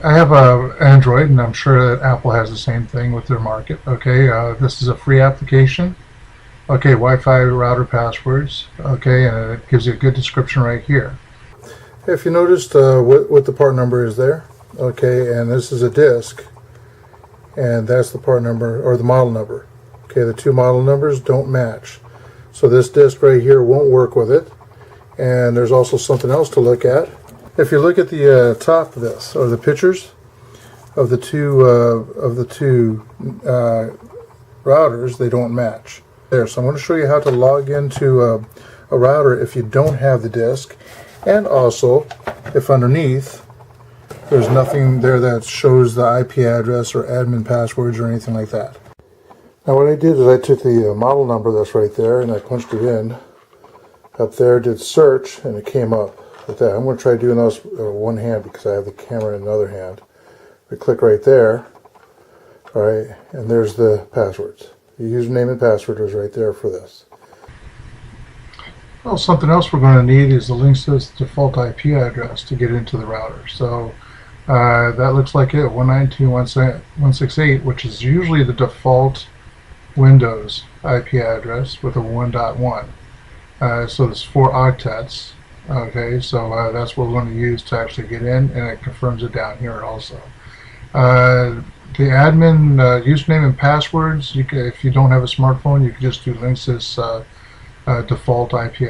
I have a Android, and I'm sure that Apple has the same thing with their market. Okay, this is a free application. Okay, Wi-Fi router passwords. Okay, and it gives you a good description right here. If you noticed what the part number is there, okay, and this is a disk, and that's the part number or the model number. Okay, the two model numbers don't match, so this disk right here won't work with it. And there's also something else to look at. If you look at the top of this, or the pictures of the two routers, they don't match. There, so I'm going to show you how to log into a router if you don't have the disk, and also if underneath there's nothing there that shows the IP address or admin passwords or anything like that. Now what I did is I took the model number that's right there and I punched it in. Up there, did search, and it came up like that. I'm going to try doing those one hand because I have the camera in another hand. We click right there, all right, and there's the passwords. The username and password is right there for this. Well, something else we're going to need is the links to this default IP address to get into the router. So that looks like it, 192.168, which is usually the default Windows IP address with a 1.1. So there's 4 octets. Okay, so that's what we're going to use to actually get in, and it confirms it down here also. The admin username and passwords, if you don't have a smartphone, you can just do Linksys default IP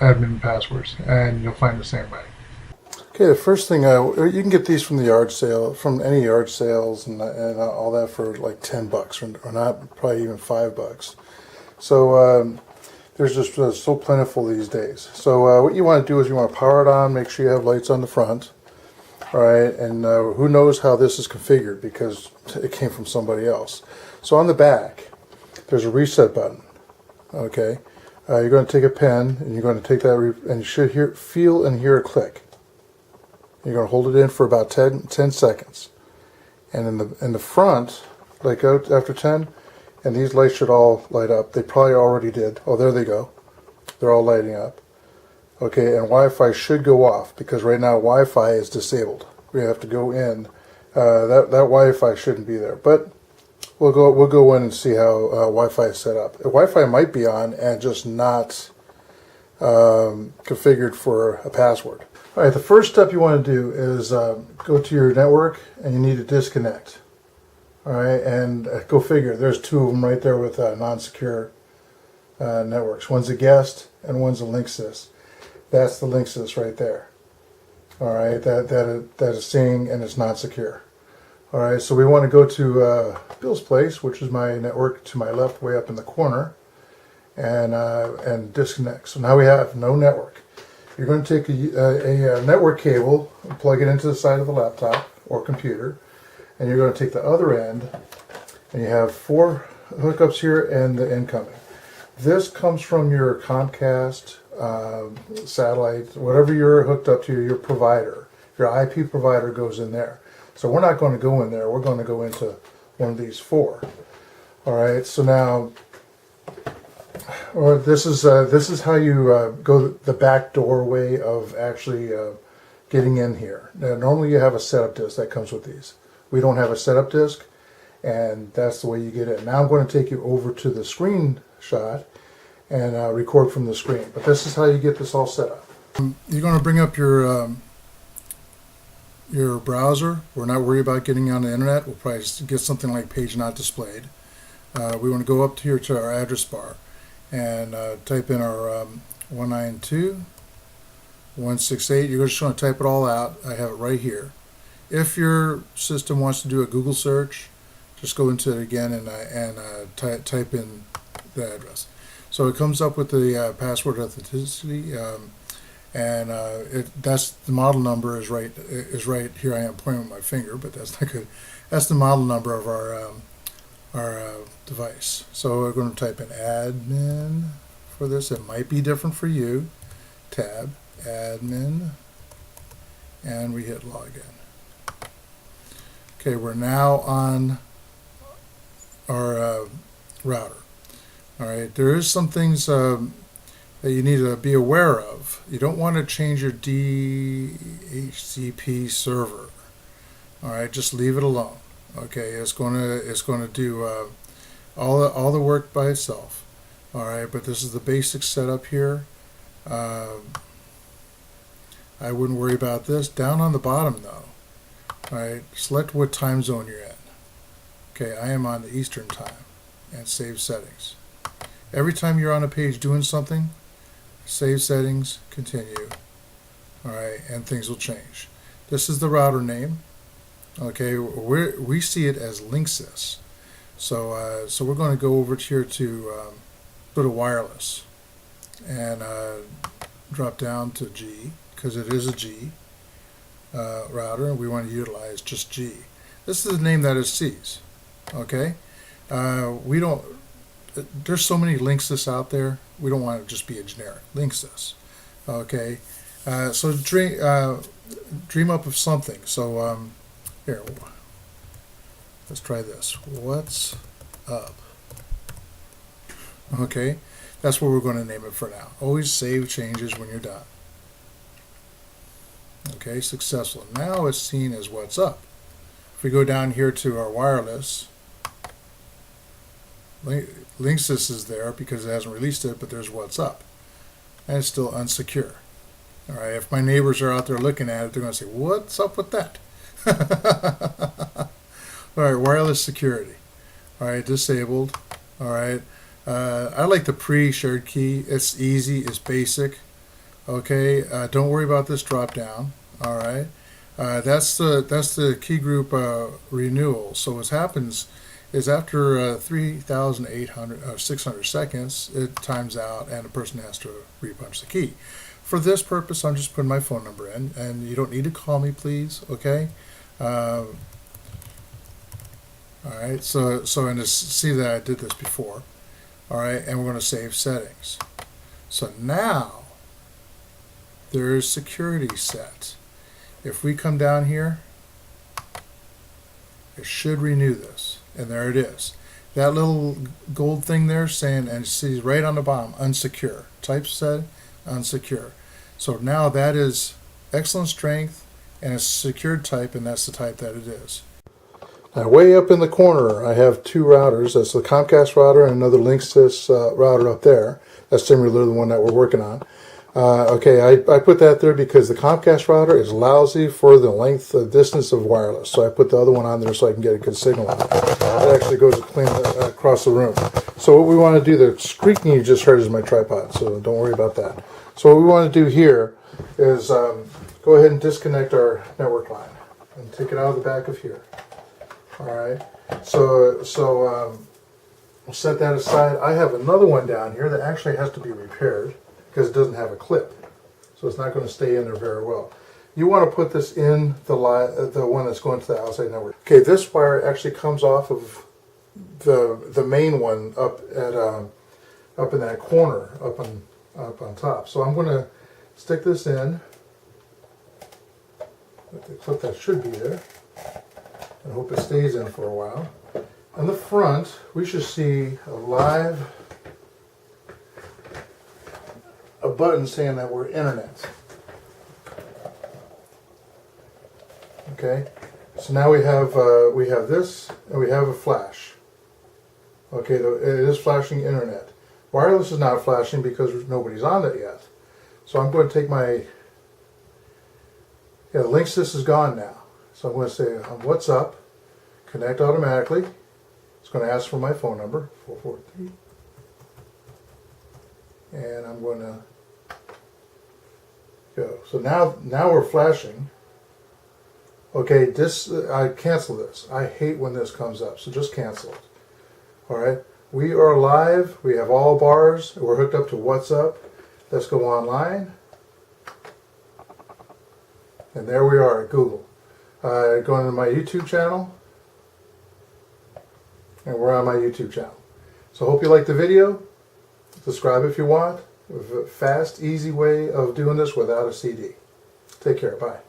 admin passwords, and you'll find the same way. Okay, the first thing, you can get these from the yard sale, from any yard sales and all that for like $10 or not, probably even $5. So there's just so plentiful these days. So what you want to do is you want to power it on, make sure you have lights on the front. All right, and who knows how this is configured because it came from somebody else. So on the back, there's a reset button. Okay, you're going to take a pen and you're going to take that, and you should feel and hear a click. You're going to hold it in for about 10 seconds. And in the front, like out after 10, and these lights should all light up. They probably already did. Oh, there they go. They're all lighting up. Okay, and Wi-Fi should go off because right now Wi-Fi is disabled. We have to go in. That Wi-Fi shouldn't be there, but we'll go in and see how Wi-Fi is set up. Wi-Fi might be on and just not configured for a password. All right, the first step you want to do is go to your network and you need to disconnect. All right, and go figure. There's 2 of them right there with non-secure networks. One's a guest and one's a Linksys. That's the Linksys right there. All right, that is seeing and it's not secure. All right, so we want to go to Bill's place, which is my network to my left, way up in the corner, and disconnect. So now we have no network. You're going to take a network cable and plug it into the side of the laptop or computer, and you're going to take the other end, and you have 4 hookups here and the incoming. This comes from your Comcast, satellite, whatever you're hooked up to, your provider. Your IP provider goes in there. So we're not going to go in there. We're going to go into one of these 4. All right. So now, this is how you go the back doorway of actually getting in here. Now, normally you have a setup disk that comes with these. We don't have a setup disk, and that's the way you get in. Now I'm going to take you over to the screenshot and record from the screen. But this is how you get this all set up. You're going to bring up your browser. We're not worried about getting on the internet. We'll probably just get something like page not displayed. We want to go up here to our address bar and type in our 192.168. You're just going to type it all out. I have it right here. If your system wants to do a Google search, just go into it again and type in the address. So it comes up with the password authenticity, and that's the model number is right here. I am pointing with my finger, but that's not good. That's the model number of our device. So we're going to type in admin for this. It might be different for you. Tab admin, and we hit login. Okay, we're now on our router. All right, there is some things that you need to be aware of. You don't want to change your DHCP server. All right, just leave it alone. Okay, it's going to do all the work by itself. All right, but this is the basic setup here. I wouldn't worry about this. Down on the bottom though, all right, select what time zone you're in. Okay, I am on the Eastern time, and save settings. Every time you're on a page doing something, save settings, continue. All right, and things will change. This is the router name. Okay, we see it as Linksys. So we're going to go over here to go to wireless and drop down to G, because it is a G router, and we want to utilize just G. This is the name that it sees. Okay, we don't. There's so many Linksys out there. We don't want to just be a generic Linksys. Okay, so dream up of something. So here, let's try this. What's up? Okay, that's what we're going to name it for now. Always save changes when you're done. Okay, successful. Now it's seen as what's up. If we go down here to our wireless, Linksys is there because it hasn't released it, but there's what's up. And it's still unsecure. All right, if my neighbors are out there looking at it, they're going to say, what's up with that? All right, wireless security. All right, disabled. All right, I like the pre-shared key. It's easy, it's basic. Okay, don't worry about this drop down. All right, that's the key group renewal. So what happens is after 600 seconds, it times out and the person has to repunch the key. For this purpose, I'm just putting my phone number in, and you don't need to call me, please. Okay. All right. So and to see that I did this before. All right, and we're going to save settings. So now there's security set. If we come down here, it should renew this, and there it is. That little gold thing there saying, and see right on the bottom, unsecure. Type set, unsecure. So now that is excellent strength, and it's secured type, and that's the type that it is. Now, way up in the corner, I have two routers. That's the Comcast router and another Linksys router up there. That's similar to the one that we're working on. Okay, I put that there because the Comcast router is lousy for the length, distance of wireless. So I put the other one on there so I can get a good signal on it. It actually goes clean across the room. So what we want to do, the squeaking you just heard is my tripod, so don't worry about that. So what we want to do here is go ahead and disconnect our network line and take it out of the back of here. All right, so we'll set that aside. I have another one down here that actually has to be repaired because it doesn't have a clip, so it's not going to stay in there very well. You want to put this in the one that's going to the outside network. Okay, this wire actually comes off of the main one up in that corner up on top. So I'm going to stick this in with the clip that should be there. I hope it stays in for a while. On the front, we should see a button saying that we're internet. Okay, so now we have this, and we have a flash. Okay, it is flashing internet. Wireless is not flashing because nobody's on it yet. So I'm going to take my Linksys is gone now. So I'm going to say, what's up? Connect automatically. It's going to ask for my phone number, 443. And I'm going to go. So now we're flashing. Okay, I cancel this. I hate when this comes up, so just cancel it. All right, we are live. We have all bars. We're hooked up to what's up. Let's go online. And there we are at Google. Going to my YouTube channel, and we're on my YouTube channel. So hope you like the video. Subscribe if you want. A fast, easy way of doing this without a CD. Take care. Bye.